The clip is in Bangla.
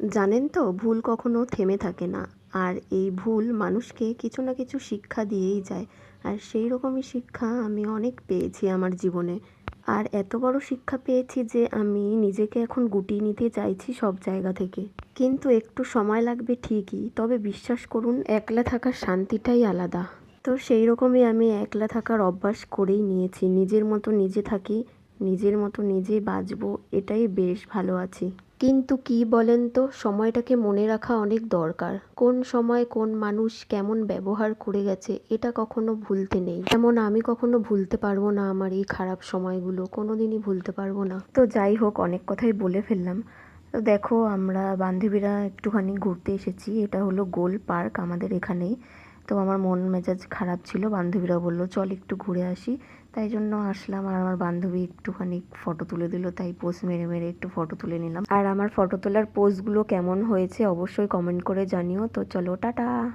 জানেন তো, ভুল কখনো থেমে থাকে না। আর এই ভুল মানুষকে কিছু না কিছু শিক্ষা দিয়েই যায়। আর সেই রকমই শিক্ষা আমি অনেক পেয়েছি আমার জীবনে। আর এত বড় শিক্ষা পেয়েছি যে আমি নিজেকে এখন গুটিয়ে নিতে চাইছি সব জায়গা থেকে। কিন্তু একটু সময় লাগবে ঠিকই, তবে বিশ্বাস করুন, একলা থাকার শান্তিটাই আলাদা। তো সেই রকমই আমি একলা থাকার অভ্যাস করেই নিয়েছি। নিজের মতো নিজে থাকি, নিজের মতো নিজে বাঁচবো, এটাই বেশ ভালো আছি। কিন্তু কি বলেন তো, সময়টাকে মনে রাখা অনেক দরকার। কোন সময় কোন মানুষ কেমন ব্যবহার করে গেছে এটা কখনো ভুলতে নেই। যেমন আমি কখনো ভুলতে পারবো না আমার এই খারাপ সময়গুলো, কোনোদিনই ভুলতে পারবো না। তো যাই হোক, অনেক কথাই বলে ফেললাম। তো দেখো, আমরা বান্ধবীরা একটুখানি ঘুরতে এসেছি। এটা হলো গোল পার্ক আমাদের এখানেই। তো আমার মন মেজাজ খারাপ ছিল, বান্ধবীরা বললো চল একটু ঘুরে আসি। তাই জন্য আসলাম। আর আমার বান্ধবী একটুখানি ফটো তুলে দিল, তাই পোজ মেরে মেরে একটু ফটো তুলে নিলাম। আর আমার ফটো তোলার পোজগুলো কেমন হয়েছে অবশ্যই কমেন্ট করে জানিও। তো চলো, টাটা।